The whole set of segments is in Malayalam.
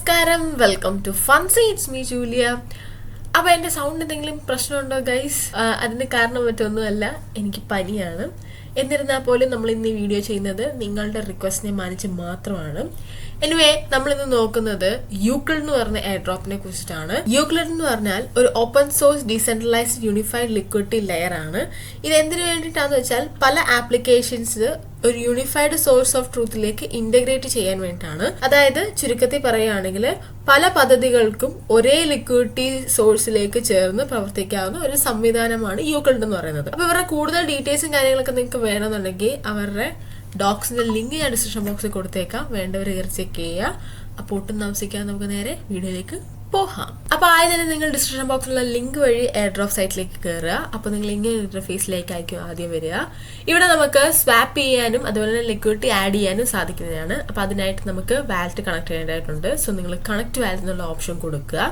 നമസ്കാരം, welcome to Funsy. It's me Julia. അപ്പോൾ എൻ്റെ സൗണ്ട് എന്തെങ്കിലും പ്രശ്നമുണ്ടോ ഗൈസ്? അതിന് കാരണം മറ്റൊന്നുമല്ല, എനിക്ക് പനിയാണ്. എന്നിരുന്നാൽ പോലും നമ്മൾ ഇന്ന് ഈ വീഡിയോ ചെയ്യുന്നത് നിങ്ങളുടെ റിക്വസ്റ്റിനെ മാനിച്ച് മാത്രമാണ്. എനിവേ, നമ്മളിന്ന് നോക്കുന്നത് യൂക്ലിഡ് എന്ന് പറഞ്ഞ എയർ ഡ്രോപ്പിനെ കുറിച്ചിട്ടാണ്. യൂക്ലിഡ് എന്ന് പറഞ്ഞാൽ ഒരു open source decentralised unified liquidity layer ആണ്. ഇത് എന്തിനു വേണ്ടിയിട്ടാന്ന് വെച്ചാൽ പല ആപ്ലിക്കേഷൻസ് ഒരു യൂണിഫൈഡ് സോഴ്സ് ഓഫ് ട്രൂത്തിലേക്ക് ഇന്റഗ്രേറ്റ് ചെയ്യാൻ വേണ്ടിയിട്ടാണ്. അതായത് ചുരുക്കത്തിൽ പറയുകയാണെങ്കിൽ പല പദ്ധതികൾക്കും ഒരേ ലിക്വിഡിറ്റി സോഴ്സിലേക്ക് ചേർന്ന് പ്രവർത്തിക്കാവുന്ന ഒരു സംവിധാനമാണ് യൂക്ലിഡ് എന്ന് പറയുന്നത്. അപ്പൊ ഇവരുടെ കൂടുതൽ ഡീറ്റെയിൽസും കാര്യങ്ങളൊക്കെ നിങ്ങൾക്ക് വേണമെന്നുണ്ടെങ്കിൽ അവരുടെ ഡോക്സിന്റെ ലിങ്ക് ഞാൻ ഡിസ്ക്രിപ്ഷൻ ബോക്സിൽ കൊടുത്തേക്കാം. വേണ്ടവർ ചെക്ക് ചെയ്യുക. അപ്പോൾ ഒട്ടും താമസിക്കാതെ നമുക്ക് നേരെ വീഡിയോയിലേക്ക് പോകാം. അപ്പോൾ ആദ്യം തന്നെ നിങ്ങൾ ഡിസ്ക്രിപ്ഷൻ ബോക്സിലുള്ള ലിങ്ക് വഴി എയർ ഡ്രോപ്പ് സൈറ്റിലേക്ക് കയറുക. അപ്പോൾ നിങ്ങൾ ഇങ്ങനെ ഇന്റർഫേസിലേക്കായിരിക്കും ആദ്യം വരിക. ഇവിടെ നമുക്ക് സ്വാപ്പ് ചെയ്യാനും അതുപോലെ തന്നെ ലിക്വിഡിറ്റി ആഡ് ചെയ്യാനും സാധിക്കുന്നതാണ്. അപ്പോൾ അതിനായിട്ട് നമുക്ക് വാലറ്റ് കണക്ട് ചെയ്യേണ്ടതായിട്ടുണ്ട്. സോ നിങ്ങൾ കണക്ട് വാലറ്റ് എന്നുള്ള ഓപ്ഷൻ കൊടുക്കുക.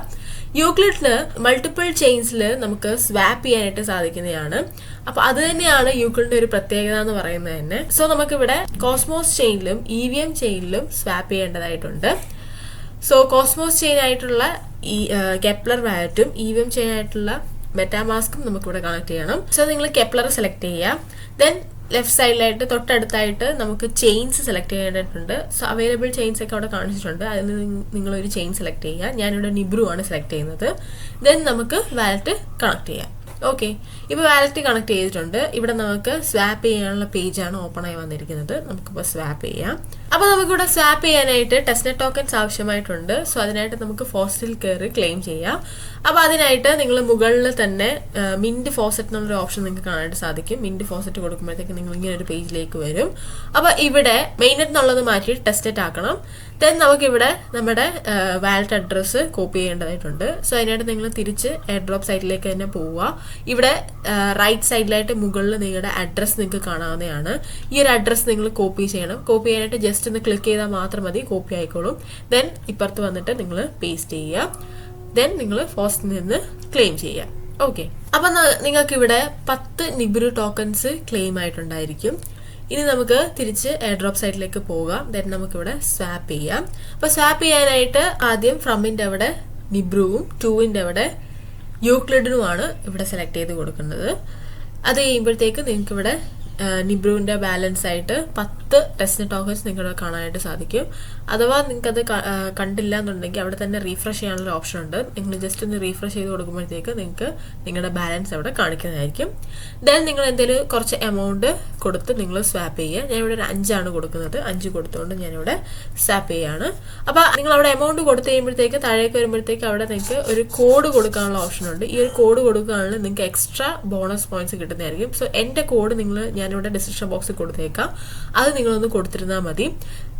യൂക്ലിഡിന് മൾട്ടിപ്പിൾ ചെയിൻസിൽ നമുക്ക് സ്വാപ്പ് ചെയ്യാനായിട്ട് സാധിക്കുന്നതാണ്. അപ്പൊ അത് തന്നെയാണ് യൂക്ലിഡിന്റെ ഒരു പ്രത്യേകത എന്ന് പറയുന്നത് തന്നെ. സോ നമുക്കിവിടെ കോസ്മോസ് ചെയിനിലും EVM ചെയിനിലും സ്വാപ്പ് ചെയ്യേണ്ടതായിട്ടുണ്ട്. സോ കോസ്മോസ് ചെയിൻ ആയിട്ടുള്ള ഈ കെപ്ലർ വാലറ്റും EVM ചെയിൻ ആയിട്ടുള്ള മെറ്റാമാസ്കും നമുക്കിവിടെ കണക്ട് ചെയ്യണം. സോ നിങ്ങൾ കെപ്ലർ സെലക്ട് ചെയ്യുക. ദെൻ ലെഫ്റ്റ് സൈഡിലായിട്ട് തൊട്ടടുത്തായിട്ട് നമുക്ക് ചെയിൻസ് സെലക്ട് ചെയ്യേണ്ടതായിട്ടുണ്ട്. സോ അവൈലബിൾ ചെയിൻസ് ഒക്കെ അവിടെ കാണിച്ചിട്ടുണ്ട്. അതിൽ നിങ്ങളൊരു ചെയിൻ സെലക്ട് ചെയ്യുക. ഞാനിവിടെ നിബ്രു ആണ് സെലക്ട് ചെയ്യുന്നത്. ദെൻ നമുക്ക് വാലറ്റ് കണക്ട് ചെയ്യാം. ഓക്കെ, ഇപ്പോൾ വാലറ്റ് കണക്ട് ചെയ്തിട്ടുണ്ട്. ഇവിടെ നമുക്ക് സ്വാപ്പ് ചെയ്യാനുള്ള പേജാണ് ഓപ്പൺ ആയി വന്നിരിക്കുന്നത്. നമുക്കിപ്പോൾ സ്വാപ്പ് ചെയ്യാം. അപ്പോൾ നമുക്കിവിടെ സ്വാപ്പ് ചെയ്യാനായിട്ട് ടെസ്റ്റ്നെറ്റ് ടോക്കൻസ് ആവശ്യമായിട്ടുണ്ട്. സോ അതിനായിട്ട് നമുക്ക് ഫോസറ്റിൽ കയറി ക്ലെയിം ചെയ്യാം. അപ്പോൾ അതിനായിട്ട് നിങ്ങൾ മുകളിൽ തന്നെ മിന്റ് ഫോസറ്റ് എന്നുള്ളൊരു ഓപ്ഷൻ നിങ്ങൾക്ക് കാണാനായിട്ട് സാധിക്കും. മിന്റ് ഫോസറ്റ് കൊടുക്കുമ്പോഴത്തേക്ക് നിങ്ങൾ ഇങ്ങനെ ഒരു പേജിലേക്ക് വരും. അപ്പോൾ ഇവിടെ മെയിൻനെറ്റ് എന്നുള്ളത് മാറ്റി ടെസ്റ്റ്നെറ്റ് ആക്കണം. ദെൻ നമുക്കിവിടെ നമ്മുടെ വാലറ്റ് അഡ്രസ്സ് കോപ്പി ചെയ്യേണ്ടതായിട്ടുണ്ട്. സോ അതിനായിട്ട് നിങ്ങൾ തിരിച്ച് എയർ ഡ്രോപ്പ് സൈറ്റിലേക്ക് തന്നെ പോവുക. ഇവിടെ റൈറ്റ് സൈഡിലായിട്ട് മുകളിൽ നിങ്ങളുടെ അഡ്രസ്സ് നിങ്ങൾക്ക് കാണാവുന്നതാണ്. ഈ ഒരു അഡ്രസ്സ് നിങ്ങൾ കോപ്പി ചെയ്യണം. കോപ്പി ചെയ്യാനായിട്ട് ജസ്റ്റ് ഒന്ന് ക്ലിക്ക് ചെയ്താൽ മാത്രം മതി, കോപ്പി ആയിക്കോളും. ദെൻ ഇപ്പുറത്ത് വന്നിട്ട് നിങ്ങൾ പേസ്റ്റ് ചെയ്യുക. ദെൻ നിങ്ങൾ ഫോസ്റ്റിൽ നിന്ന് ക്ലെയിം ചെയ്യുക. ഓക്കെ, അപ്പം നിങ്ങൾക്ക് ഇവിടെ 10 നിബ്രു ടോക്കൺസ് ക്ലെയിം ആയിട്ടുണ്ടായിരിക്കും. ഇനി നമുക്ക് തിരിച്ച് എയർ ഡ്രോപ്പ് സൈറ്റിലേക്ക് പോകാം. ദെൻ നമുക്കിവിടെ സ്വാപ്പ് ചെയ്യാം. അപ്പോൾ സ്വാപ്പ് ചെയ്യാനായിട്ട് ആദ്യം ഫ്രമിൻ്റെ അവിടെ നിബ്രുവും 2ന്റെ അവിടെ യൂക്ലിഡിനുമാണ് ഇവിടെ സെലക്ട് ചെയ്ത് കൊടുക്കുന്നത്. അത് കഴിയുമ്പോഴത്തേക്ക് നിങ്ങൾക്ക് ഇവിടെ നിബ്രുവിൻ്റെ ബാലൻസ് ആയിട്ട് 10 ടെസ്റ്റ് ടോക്കൺസ് നിങ്ങളുടെ കാണാനായിട്ട് സാധിക്കും. അഥവാ നിങ്ങൾക്കത് കണ്ടില്ല എന്നുണ്ടെങ്കിൽ അവിടെ തന്നെ റീഫ്രഷ് ചെയ്യാനുള്ള ഓപ്ഷൻ ഉണ്ട്. നിങ്ങൾ ജസ്റ്റ് ഒന്ന് റീഫ്രഷ് ചെയ്ത് കൊടുക്കുമ്പോഴത്തേക്ക് നിങ്ങൾക്ക് നിങ്ങളുടെ ബാലൻസ് അവിടെ കാണിക്കുന്നതായിരിക്കും. ദെൻ നിങ്ങൾ എന്തെങ്കിലും കുറച്ച് എമൗണ്ട് കൊടുത്ത് നിങ്ങൾ സ്വാപ്പ് ചെയ്യുക. ഞാനിവിടെ ഒരു 5 കൊടുക്കുന്നത്. 5 കൊടുത്തുകൊണ്ട് ഞാനിവിടെ സ്വാപ്പ് ചെയ്യുകയാണ്. അപ്പോൾ നിങ്ങൾ അവിടെ എമൗണ്ട് കൊടുത്തു കഴിയുമ്പോഴത്തേക്ക് താഴേക്ക് വരുമ്പോഴത്തേക്ക് അവിടെ നിങ്ങൾക്ക് ഒരു കോഡ് കൊടുക്കാനുള്ള ഓപ്ഷൻ ഉണ്ട്. ഈ ഒരു കോഡ് കൊടുക്കുകയാണെങ്കിൽ നിങ്ങൾക്ക് എക്സ്ട്രാ ബോണസ് പോയിന്റ്സ് കിട്ടുന്നതായിരിക്കും. സോ എൻ്റെ കോഡ് ഞാനിവിടെ ഡിസ്ക്രിപ്ഷൻ ബോക്സിൽ കൊടുത്തേക്കാം. അത് നിങ്ങളൊന്ന് കൊടുത്തിരുന്നാൽ മതി.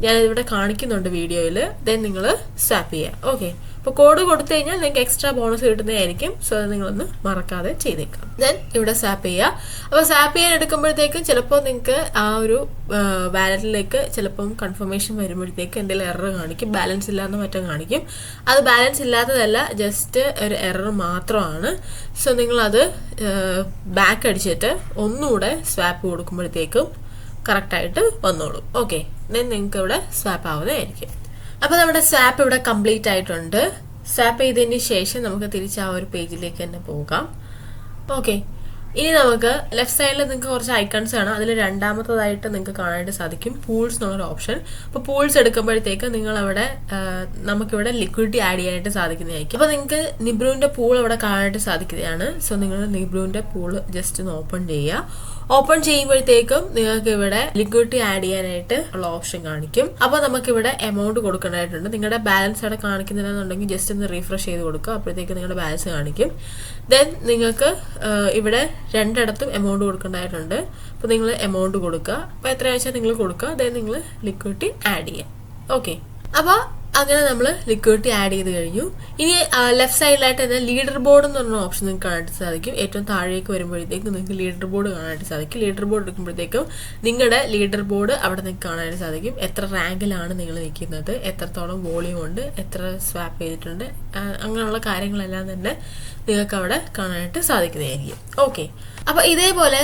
ഞാനിവിടെ കാണിക്കുന്നുണ്ട് വീഡിയോയിൽ. ദെൻ നിങ്ങൾ സ്വാപ്പ് ചെയ്യുക. ഓക്കെ, അപ്പോൾ കോഡ് കൊടുത്തു കഴിഞ്ഞാൽ നിങ്ങൾക്ക് എക്സ്ട്രാ ബോണസ് കിട്ടുന്നതായിരിക്കും. സോ അത് നിങ്ങളൊന്ന് മറക്കാതെ ചെയ്തേക്കാം. ദെൻ ഇവിടെ സ്വാപ്പ് ചെയ്യുക. അപ്പോൾ സ്വാപ്പ് ചെയ്യാൻ എടുക്കുമ്പോഴത്തേക്കും ചിലപ്പോൾ നിങ്ങൾക്ക് ആ ഒരു വാലറ്റിലേക്ക് ചിലപ്പം കൺഫർമേഷൻ വരുമ്പോഴത്തേക്ക് എന്തെങ്കിലും എറർ കാണിക്കും. ബാലൻസ് ഇല്ലാന്ന് മറ്റും കാണിക്കും. അത് ബാലൻസ് ഇല്ലാത്തതല്ല, ജസ്റ്റ് ഒരു എറർ മാത്രമാണ്. സോ നിങ്ങളത് ബാക്ക് അടിച്ചിട്ട് ഒന്നുകൂടെ സ്വാപ്പ് കൊടുക്കുമ്പോഴത്തേക്കും കറക്റ്റായിട്ട് വന്നോളും. ഓക്കെ, ദെൻ നിങ്ങൾക്ക് ഇവിടെ സ്വാപ്പ് ആവുന്നതായിരിക്കും. അപ്പോൾ നമ്മുടെ സ്വാപ്പ് ഇവിടെ കംപ്ലീറ്റ് ആയിട്ടുണ്ട്. സ്വാപ്പ് ചെയ്തതിന് ശേഷം നമുക്ക് തിരിച്ച് ആ ഒരു പേജിലേക്ക് തന്നെ പോകാം. ഓക്കെ, ഇനി നമുക്ക് ലെഫ്റ്റ് സൈഡിൽ നിങ്ങൾക്ക് കുറച്ച് ഐക്കൺസ് കാണാം. അതിൽ രണ്ടാമത്തതായിട്ട് നിങ്ങൾക്ക് കാണാനായിട്ട് സാധിക്കും പൂൾസ് എന്നുള്ളൊരു ഓപ്ഷൻ. അപ്പോൾ പൂൾസ് എടുക്കുമ്പോഴത്തേക്ക് നിങ്ങൾ അവിടെ നമുക്കിവിടെ ലിക്വിഡിറ്റി ആഡ് ചെയ്യാനായിട്ട് സാധിക്കുന്നതായിരിക്കും. അപ്പോൾ നിങ്ങൾക്ക് നിബ്രുവിൻ്റെ പൂൾ അവിടെ കാണാനായിട്ട് സാധിക്കുന്നതാണ്. സോ നിങ്ങൾ നിബ്രുവിൻ്റെ പൂൾ ജസ്റ്റ് ഒന്ന് ഓപ്പൺ ചെയ്യുക. ഓപ്പൺ ചെയ്യുമ്പോഴത്തേക്കും നിങ്ങൾക്ക് ഇവിടെ ലിക്വിഡിറ്റി ആഡ് ചെയ്യാനായിട്ട് ഉള്ള ഓപ്ഷൻ കാണിക്കും. അപ്പോൾ നമുക്കിവിടെ എമൗണ്ട് കൊടുക്കേണ്ടതായിട്ടുണ്ട്. നിങ്ങളുടെ ബാലൻസ് അവിടെ കാണിക്കുന്നില്ലെന്നുണ്ടെങ്കിൽ ജസ്റ്റ് ഒന്ന് റീഫ്രഷ് ചെയ്ത് കൊടുക്കുക. അപ്പോഴത്തേക്ക് നിങ്ങളുടെ ബാലൻസ് കാണിക്കും. ദെൻ നിങ്ങൾക്ക് ഇവിടെ രണ്ടിടത്തും എമൗണ്ട് കൊടുക്കേണ്ടതായിട്ടുണ്ട്. അപ്പോൾ നിങ്ങൾ എമൗണ്ട് കൊടുക്കുക. അപ്പോൾ എത്രയാണെന്ന് വെച്ചാൽ നിങ്ങൾ കൊടുക്കുക. ദെൻ നിങ്ങൾ ലിക്വിഡിറ്റി ആഡ് ചെയ്യുക. ഓക്കെ, അപ്പോൾ അങ്ങനെ നമ്മൾ ലിക്വിഡിറ്റി ആഡ് ചെയ്ത് കഴിഞ്ഞു. ഇനി ലെഫ്റ്റ് സൈഡിലായിട്ട് തന്നെ ലീഡർ ബോർഡ് എന്ന് പറഞ്ഞ ഓപ്ഷൻ നിങ്ങൾക്ക് കാണാനായിട്ട് സാധിക്കും. ഏറ്റവും താഴേക്ക് വരുമ്പോഴത്തേക്കും നിങ്ങൾക്ക് ലീഡർ ബോർഡ് കാണാനായിട്ട് സാധിക്കും. ലീഡർ ബോർഡ് എടുക്കുമ്പോഴത്തേക്കും നിങ്ങളുടെ ലീഡർ ബോർഡ് അവിടെ നിങ്ങൾക്ക് കാണാനായിട്ട് സാധിക്കും. എത്ര റാങ്കിലാണ് നിങ്ങൾ നിൽക്കുന്നത്, എത്രത്തോളം വോളിയം ഉണ്ട്, എത്ര സ്വാപ്പ് ചെയ്തിട്ടുണ്ട്, അങ്ങനെയുള്ള കാര്യങ്ങളെല്ലാം തന്നെ നിങ്ങൾക്ക് അവിടെ കാണാനായിട്ട് സാധിക്കുന്നതായിരിക്കും. ഓക്കെ, അപ്പോൾ ഇതേപോലെ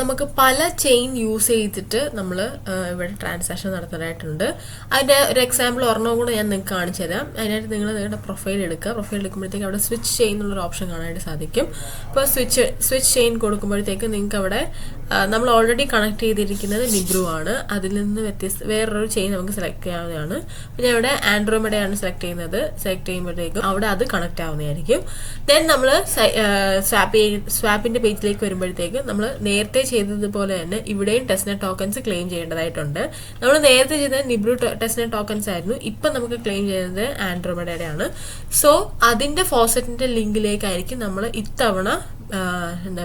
നമുക്ക് പല ചെയിൻ യൂസ് ചെയ്തിട്ട് നമ്മൾ ഇവിടെ ട്രാൻസാക്ഷൻ നടത്താനായിട്ടുണ്ട്. അതിൻ്റെ ഒരു എക്സാമ്പിൾ ഒരെണ്ണം കൂടെ ഞാൻ നിങ്ങൾക്ക് കാണിച്ചു തരാം. അതിനായിട്ട് നിങ്ങൾ നിങ്ങളുടെ പ്രൊഫൈൽ എടുക്കുക. പ്രൊഫൈൽ എടുക്കുമ്പോഴത്തേക്ക് അവിടെ സ്വിച്ച് ചെയിൻ എന്നുള്ളൊരു ഓപ്ഷൻ കാണാനായിട്ട് സാധിക്കും. അപ്പോൾ സ്വിച്ച് ചെയിൻ കൊടുക്കുമ്പോഴത്തേക്ക് നിങ്ങൾക്ക് അവിടെ നമ്മൾ ഓൾറെഡി കണക്ട് ചെയ്തിരിക്കുന്നത് നിബ്രു ആണ്. അതിൽ നിന്ന് വേറൊരു ചെയിൻ നമുക്ക് സെലക്ട് ചെയ്യാവുന്നതാണ്. പിന്നെ ഇവിടെ ആൻഡ്രോമെഡയാണ് സെലക്ട് ചെയ്യുമ്പോഴത്തേക്കും അവിടെ അത് കണക്ട് ആവുന്നതായിരിക്കും. ദെൻ നമ്മൾ സ്വാപ്പിന്റെ പേജിലേക്ക് വരുമ്പോഴത്തേക്ക് നമ്മൾ നേരത്തെ ചെയ്തതുപോലെ തന്നെ ഇവിടെയും ടെസ്റ്റ്നെറ്റ് ടോക്കൺസ് ക്ലെയിം ചെയ്യേണ്ടതായിട്ടുണ്ട്. നമ്മൾ നേരത്തെ ചെയ്ത നിബ്രു ടെസ്റ്റ്നെറ്റ് ടോക്കൺസ് ആയിരുന്നു. ഇപ്പം നമുക്ക് ക്ലെയിം ചെയ്യുന്നത് ആൻഡ്രോമെഡയുടെ ആണ്. സോ അതിന്റെ ഫോസറ്റിന്റെ ലിങ്കിലേക്കായിരിക്കും നമ്മൾ ഇത്തവണ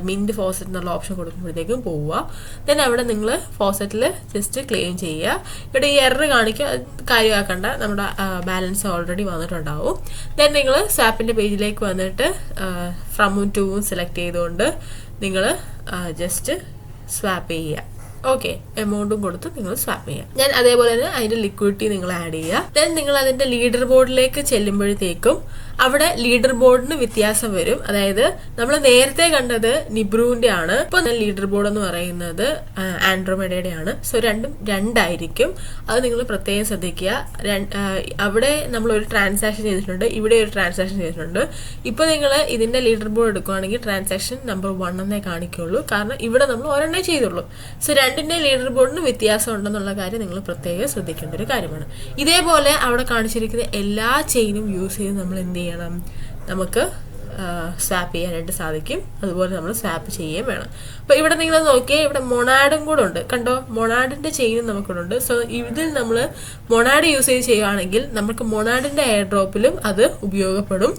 മിന്റ് ഫോസറ്റ് എന്നുള്ള ഓപ്ഷൻ കൊടുക്കുമ്പോഴത്തേക്കും പോവുക. ദെൻ അവിടെ നിങ്ങൾ ഫോസറ്റിൽ ജസ്റ്റ് ക്ലെയിം ചെയ്യുക. ഇവിടെ ഈ എറർ കാണിക്കുക, കാര്യമാക്കണ്ട, നമ്മുടെ ബാലൻസ് ഓൾറെഡി വന്നിട്ടുണ്ടാവും. ദെൻ നിങ്ങൾ സ്വാപ്പിന്റെ പേജിലേക്ക് വന്നിട്ട് ഫ്രമും ടൂവും സെലക്ട് ചെയ്തുകൊണ്ട് നിങ്ങൾ ജസ്റ്റ് സ്വാപ്പ് ചെയ്യുക. ഓക്കെ, എമൗണ്ടും കൊടുത്ത് നിങ്ങൾ സ്വാപ്പ് ചെയ്യുക. ഞാൻ അതേപോലെ തന്നെ അതിന്റെ ലിക്വിഡിറ്റി നിങ്ങൾ ആഡ് ചെയ്യുക. ദെൻ നിങ്ങൾ അതിന്റെ ലീഡർ ബോർഡിലേക്ക് ചെല്ലുമ്പോഴത്തേക്കും അവിടെ ലീഡർ ബോർഡിന് വ്യത്യാസം വരും. അതായത് നമ്മൾ നേരത്തെ കണ്ടത് നിബ്രുവിന്റെ ആണ്, ഇപ്പൊ ലീഡർ ബോർഡ് എന്ന് പറയുന്നത് ആൻഡ്രോമെഡയുടെ ആണ്. സോ രണ്ടും രണ്ടായിരിക്കും. അത് നിങ്ങൾ പ്രത്യേകം ശ്രദ്ധിക്കുക. അവിടെ നമ്മൾ ഒരു ട്രാൻസാക്ഷൻ ചെയ്തിട്ടുണ്ട്, ഇവിടെ ഒരു ട്രാൻസാക്ഷൻ ചെയ്തിട്ടുണ്ട്. ഇപ്പൊ നിങ്ങൾ ഇതിന്റെ ലീഡർ ബോർഡ് എടുക്കുകയാണെങ്കിൽ ട്രാൻസാക്ഷൻ നമ്പർ 1 എന്നേ കാണിക്കുള്ളൂ. കാരണം ഇവിടെ നമ്മൾ ഒരെണ്ണേ ചെയ്തുള്ളൂ. സോ രണ്ടിന്റെ ലീഡർ ബോർഡിന് വ്യത്യാസം ഉണ്ടെന്നുള്ള കാര്യം നിങ്ങൾ പ്രത്യേകം ശ്രദ്ധിക്കേണ്ട ഒരു കാര്യമാണ്. ഇതേപോലെ അവിടെ കാണിച്ചിരിക്കുന്ന എല്ലാ ചെയിനും യൂസ് ചെയ്ത് നമ്മൾ എന്ത് ചെയ്യണം, നമുക്ക് സ്വാപ്പ് ചെയ്യാനായിട്ട് സാധിക്കും. അതുപോലെ നമ്മൾ സ്വാപ്പ് ചെയ്യുകയും വേണം. അപ്പൊ ഇവിടെ നിങ്ങൾ നോക്കിയാൽ ഇവിടെ മൊണാഡും കൂടെ ഉണ്ട്, കണ്ടോ? മൊണാഡിന്റെ ചെയിനും നമുക്കിവിടെ ഉണ്ട്. സോ ഇതിൽ നമ്മൾ മൊണാഡ് യൂസ് ചെയ്ത് ചെയ്യുകയാണെങ്കിൽ നമുക്ക് മൊണാഡിന്റെ എയർ ഡ്രോപ്പിലും അത് ഉപയോഗപ്പെടും.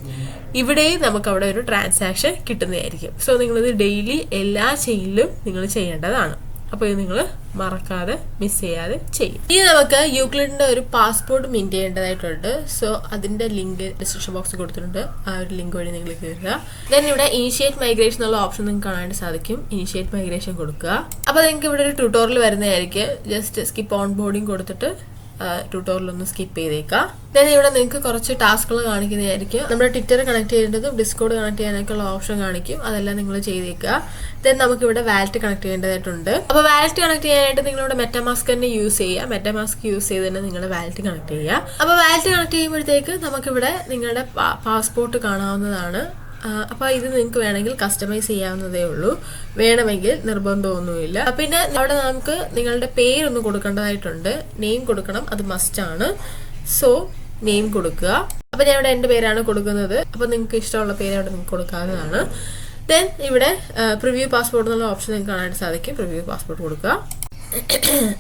ഇവിടെയും നമുക്ക് അവിടെ ഒരു ട്രാൻസാക്ഷൻ കിട്ടുന്നതായിരിക്കും. സോ നിങ്ങളിത് ഡെയിലി എല്ലാ ചെയിനിലും നിങ്ങൾ ചെയ്യേണ്ടതാണ്. അപ്പോൾ ഇത് നിങ്ങൾ മറക്കാതെ മിസ് ചെയ്യാതെ ചെയ്യും. ഇനി നമുക്ക് യൂക്ലിഡിന്റെ ഒരു പാസ്പോർട്ട് മിന്റ് ചെയ്യേണ്ടതായിട്ടുണ്ട്. സോ അതിന്റെ ലിങ്ക് ഡിസ്ക്രിപ്ഷൻ ബോക്സിൽ കൊടുത്തിട്ടുണ്ട്. ആ ഒരു ലിങ്ക് വഴി നിങ്ങൾ കയറുക. ദെൻ ഇവിടെ ഇനിഷ്യേറ്റ് മൈഗ്രേഷൻ എന്നുള്ള ഓപ്ഷൻ നിങ്ങൾക്ക് കാണാനായിട്ട് സാധിക്കും. ഇനിഷ്യേറ്റ് മൈഗ്രേഷൻ കൊടുക്കുക. അപ്പോൾ നിങ്ങൾക്ക് ഇവിടെ ഒരു ട്യൂട്ടോറിയൽ വരുന്നതായിരിക്കും. ജസ്റ്റ് സ്കിപ്പ് ഓൺ ബോർഡിങ് കൊടുത്തിട്ട് ട്യൂട്ടോറിയൽ ഒന്ന് സ്കിപ്പ് ചെയ്തേക്കാം. ദെൻ ഇവിടെ നിങ്ങൾക്ക് കുറച്ച് ടാസ്കുകൾ കാണിക്കുന്നതായിരിക്കും. നമ്മുടെ ട്വിറ്റർ കണക്ട് ചെയ്യേണ്ടതും ഡിസ്കോഡ് കണക്ട് ചെയ്യാനൊക്കെയുള്ള ഓപ്ഷൻ കാണിക്കും. അതെല്ലാം നിങ്ങൾ ചെയ്തേക്കുക. ദെൻ നമുക്ക് ഇവിടെ വാലറ്റ് കണക്ട് ചെയ്യേണ്ടതായിട്ടുണ്ട്. അപ്പോൾ വാലറ്റ് കണക്ട് ചെയ്യാനായിട്ട് നിങ്ങളിവിടെ മെറ്റാമാസ്ക് തന്നെ യൂസ് ചെയ്യുക. മെറ്റാമാസ്ക് യൂസ് ചെയ്ത് തന്നെ നിങ്ങളുടെ വാലറ്റ് കണക്ട് ചെയ്യുക. അപ്പോൾ വാലറ്റ് കണക്ട് ചെയ്യുമ്പോഴത്തേക്ക് നമുക്കിവിടെ നിങ്ങളുടെ പാസ്പോർട്ട് കാണാവുന്നതാണ്. അപ്പോൾ ഇത് നിങ്ങൾക്ക് വേണമെങ്കിൽ കസ്റ്റമൈസ് ചെയ്യാവുന്നതേ ഉള്ളൂ, വേണമെങ്കിൽ നിർബന്ധമൊന്നുമില്ല. പിന്നെ അവിടെ നമുക്ക് നിങ്ങളുടെ പേരൊന്ന് കൊടുക്കേണ്ടതായിട്ടുണ്ട്. നെയിം കൊടുക്കണം, അത് മസ്റ്റാണ്. സോ നെയിം കൊടുക്കുക. അപ്പോൾ ഞാൻ ഇവിടെ എൻ്റെ പേരാണ് കൊടുക്കുന്നത്. അപ്പോൾ നിങ്ങൾക്ക് ഇഷ്ടമുള്ള പേര് അവിടെ നിങ്ങൾക്ക് കൊടുക്കാവുന്നതാണ്. ദെൻ ഇവിടെ പ്രിവ്യൂ പാസ്പോർട്ട് എന്നുള്ള ഓപ്ഷൻ നിങ്ങൾക്ക് കാണാനായിട്ട് സാധിക്കും. പ്രിവ്യൂ പാസ്പോർട്ട് കൊടുക്കുക.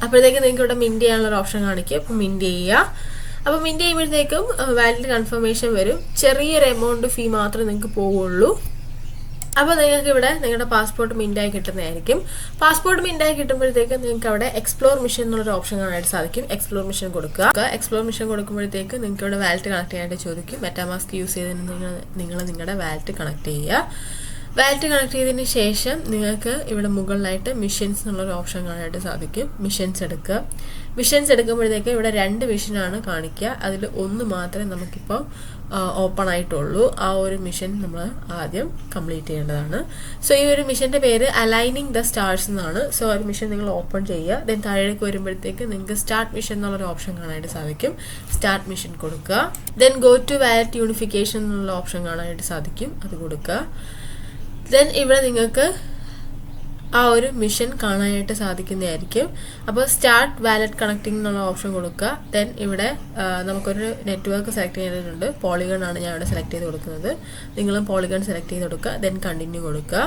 അപ്പോഴത്തേക്ക് നിങ്ങൾക്ക് ഇവിടെ മിന്റ് ചെയ്യാനുള്ള ഓപ്ഷൻ കാണിക്കും. അപ്പോൾ മിന്റ് ചെയ്യുക. അപ്പോൾ മിന്റ് ചെയ്യുമ്പോഴത്തേക്കും വാലിഡ് കൺഫർമേഷൻ വരും. ചെറിയൊരു എമൗണ്ട് ഫീ മാത്രമേ നിങ്ങൾക്ക് പോവുള്ളൂ. അപ്പോൾ നിങ്ങൾക്ക് ഇവിടെ നിങ്ങളുടെ പാസ്പോർട്ട് മിന്റായി കിട്ടുന്നതായിരിക്കും. പാസ്പോർട്ട് മിന്റായി കിട്ടുമ്പോഴത്തേക്ക് നിങ്ങൾക്ക് അവിടെ എക്സ്പ്ലോർ മിഷൻ എന്നുള്ളൊരു ഓപ്ഷൻ കാണാനായിട്ട് സാധിക്കും. എക്സ്പ്ലോർ മിഷൻ കൊടുക്കുക. എക്സ്പ്ലോർ മിഷൻ കൊടുക്കുമ്പോഴത്തേക്ക് നിങ്ങൾക്ക് ഇവിടെ വാലറ്റ് കണക്ട് ചെയ്യാനായിട്ട് ചോദിക്കും. മെറ്റാമാസ്ക് യൂസ് ചെയ്ത് നിങ്ങൾ നിങ്ങളുടെ വാലറ്റ് കണക്ട് ചെയ്യുക. വാലറ്റ് കണക്ട് ചെയ്തതിന് ശേഷം നിങ്ങൾക്ക് ഇവിടെ മുകളിലായിട്ട് മിഷൻസ് എന്നുള്ളൊരു ഓപ്ഷൻ കാണാനായിട്ട് സാധിക്കും. മിഷൻസ് എടുക്കുക. മിഷൻസ് എടുക്കുമ്പോഴത്തേക്ക് ഇവിടെ 2 മിഷനാണ് കാണിക്കുക. അതിൽ ഒന്ന് മാത്രമേ നമുക്കിപ്പോൾ ഓപ്പൺ ആയിട്ടുള്ളൂ. ആ ഒരു മിഷൻ നമ്മൾ ആദ്യം കംപ്ലീറ്റ് ചെയ്യേണ്ടതാണ്. സോ ഈ ഒരു മിഷൻ്റെ പേര് അലൈനിങ് ദ സ്റ്റാർസ് എന്നാണ്. സോ ഒരു മിഷൻ നിങ്ങൾ ഓപ്പൺ ചെയ്യുക. ദെൻ താഴേക്ക് വരുമ്പോഴത്തേക്ക് നിങ്ങൾക്ക് സ്റ്റാർട്ട് മിഷൻ എന്നുള്ളൊരു ഓപ്ഷൻ കാണാനായിട്ട് സാധിക്കും. സ്റ്റാർട്ട് മിഷൻ കൊടുക്കുക. Then go to wallet unification എന്നുള്ള ഓപ്ഷൻ കാണാനായിട്ട് സാധിക്കും. അത് കൊടുക്കുക. ദെൻ ഇവിടെ നിങ്ങൾക്ക് ആ ഒരു മിഷൻ കാണാനായിട്ട് സാധിക്കുന്നതായിരിക്കും. അപ്പോൾ സ്റ്റാർട്ട് വാലറ്റ് കണക്റ്റിംഗ് എന്നുള്ള ഓപ്ഷൻ കൊടുക്കുക. ദെൻ ഇവിടെ നമുക്കൊരു നെറ്റ്വർക്ക് സെലക്ട് ചെയ്തിട്ടുണ്ട്. പോളിഗൺ ആണ് ഞാൻ ഇവിടെ സെലക്ട് ചെയ്ത് കൊടുക്കുന്നത്. നിങ്ങളും പോളിഗൺ സെലക്ട് ചെയ്ത് കൊടുക്കുക. ദെൻ കണ്ടിന്യൂ കൊടുക്കുക.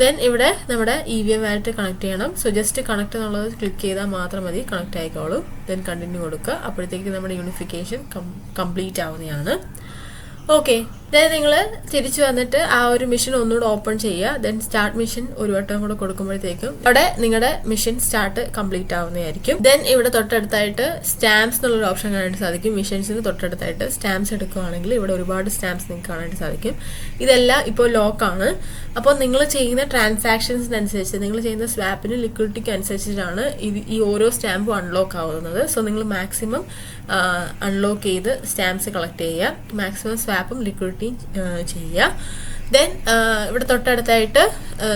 ദെൻ ഇവിടെ നമ്മുടെ EVM വാലറ്റ് കണക്ട് ചെയ്യണം. സോ ജസ്റ്റ് കണക്ട് എന്നുള്ളത് ക്ലിക്ക് ചെയ്താൽ മാത്രം മതി, കണക്ട് ആയിക്കോളും. ദെൻ കണ്ടിന്യൂ കൊടുക്കുക. അപ്പോഴത്തേക്ക് നമ്മുടെ യൂണിഫിക്കേഷൻ കംപ്ലീറ്റ് ആവുന്നതാണ്. ഓക്കെ, ദെൻ നിങ്ങൾ തിരിച്ചു വന്നിട്ട് ആ ഒരു മിഷൻ ഒന്നുകൂടെ ഓപ്പൺ ചെയ്യുക. ദെൻ സ്റ്റാർട്ട് മിഷൻ ഒരു വട്ടം കൂടെ കൊടുക്കുമ്പോഴത്തേക്കും അവിടെ നിങ്ങളുടെ മിഷൻ സ്റ്റാർട്ട് കംപ്ലീറ്റ് ആവുന്നതായിരിക്കും. ദെൻ ഇവിടെ തൊട്ടടുത്തായിട്ട് സ്റ്റാമ്പ്സ് എന്നുള്ളൊരു ഓപ്ഷൻ കാണാനായിട്ട് സാധിക്കും. മിഷൻസിന് തൊട്ടടുത്തായിട്ട് സ്റ്റാമ്പ്സ് എടുക്കുകയാണെങ്കിൽ ഇവിടെ ഒരുപാട് സ്റ്റാമ്പ്സ് നിങ്ങൾക്ക് കാണാനായിട്ട് സാധിക്കും. ഇതെല്ലാം ഇപ്പോൾ ലോക്കാണ്. അപ്പോൾ നിങ്ങൾ ചെയ്യുന്ന ട്രാൻസാക്ഷൻസിനനുസരിച്ച്, നിങ്ങൾ ചെയ്യുന്ന സ്വാപ്പിന് ലിക്വിഡിറ്റിക്ക് അനുസരിച്ചിട്ടാണ് ഈ ഓരോ സ്റ്റാമ്പും അൺലോക്ക് ആവുന്നത്. സോ നിങ്ങൾ മാക്സിമം അൺലോക്ക് ചെയ്ത് സ്റ്റാമ്പ്സ് കളക്ട് ചെയ്യുക. മാക്സിമം സ്വാപ്പും ലിക്വിഡിറ്റിയും ചെയ്യുക. ദെൻ ഇവിടെ തൊട്ടടുത്തായിട്ട്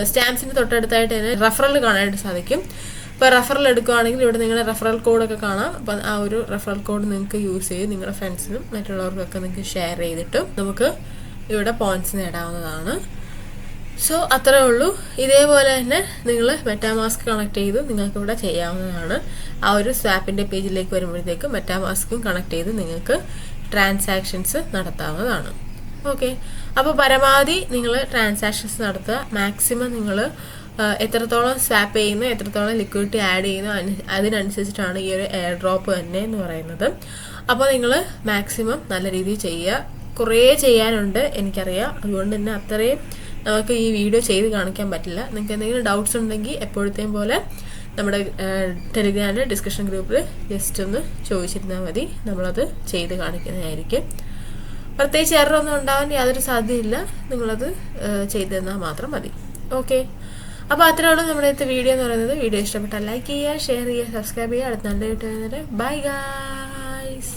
സ്റ്റാമ്പ്സിന് തൊട്ടടുത്തായിട്ട് തന്നെ റെഫറൽ കാണാനായിട്ട് സാധിക്കും. ഇപ്പോൾ റെഫറൽ എടുക്കുകയാണെങ്കിൽ ഇവിടെ നിങ്ങളുടെ റെഫറൽ കോഡൊക്കെ കാണാം. അപ്പം ആ ഒരു റെഫറൽ കോഡ് നിങ്ങൾക്ക് യൂസ് ചെയ്ത് നിങ്ങളുടെ ഫ്രണ്ട്സിനും മറ്റുള്ളവർക്കൊക്കെ നിങ്ങൾക്ക് ഷെയർ ചെയ്തിട്ട് നമുക്ക് ഇവിടെ പോയിന്റ്സ് നേടാവുന്നതാണ്. സോ അത്രേ ഉള്ളൂ. ഇതേപോലെ തന്നെ നിങ്ങൾ മെറ്റാമാസ്ക് കണക്ട് ചെയ്ത് നിങ്ങൾക്ക് ഇവിടെ ചെയ്യാവുന്നതാണ്. ആ ഒരു സ്വാപ്പിൻ്റെ പേജിലേക്ക് വരുമ്പോഴത്തേക്ക് മെറ്റാമാസ്കും കണക്ട് ചെയ്ത് നിങ്ങൾക്ക് ട്രാൻസാക്ഷൻസ് നടത്താവുന്നതാണ്. ഓക്കെ, അപ്പോൾ പരമാവധി നിങ്ങൾ ട്രാൻസാക്ഷൻസ് നടത്തുക. മാക്സിമം നിങ്ങൾ എത്രത്തോളം സ്വാപ്പ് ചെയ്യുന്നു, എത്രത്തോളം ലിക്വിഡിറ്റി ആഡ് ചെയ്യുന്നു, അതിനനുസരിച്ചിട്ടാണ് ഈ ഒരു എയർ ഡ്രോപ്പ് തന്നെ എന്ന് പറയുന്നത്. അപ്പോൾ നിങ്ങൾ മാക്സിമം നല്ല രീതിയിൽ ചെയ്യുക. കുറേ ചെയ്യാനുണ്ട് എനിക്കറിയാം, അതുകൊണ്ട് തന്നെ അത്രയും നമുക്ക് ഈ വീഡിയോ ചെയ്ത് കാണിക്കാൻ പറ്റില്ല. നിങ്ങൾക്ക് എന്തെങ്കിലും ഡൗട്ട്സ് ഉണ്ടെങ്കിൽ എപ്പോഴത്തെയും പോലെ നമ്മുടെ ടെലിഗ്രാമിൻ്റെ ഡിസ്കഷൻ ഗ്രൂപ്പിൽ ജസ്റ്റ് ഒന്ന് ചോദിച്ചിരുന്നാൽ മതി, നമ്മളത് ചെയ്ത് കാണിക്കുന്നതായിരിക്കും. പ്രത്യേകിച്ച് എററൊന്നും ഉണ്ടാവാൻ യാതൊരു സാധ്യതയില്ല, നിങ്ങളത് ചെയ്ത് തന്നാൽ മാത്രം മതി. ഓക്കെ, അപ്പോൾ അത്രയോളം നമ്മുടെ ഇന്നത്തെ വീഡിയോ എന്ന് പറയുന്നത്. വീഡിയോ ഇഷ്ടപ്പെട്ടാൽ ലൈക്ക് ചെയ്യുക, ഷെയർ ചെയ്യുക, സബ്സ്ക്രൈബ് ചെയ്യുക. അടുത്ത നല്ല വീഡിയോ വരുന്നത്. Bye guys.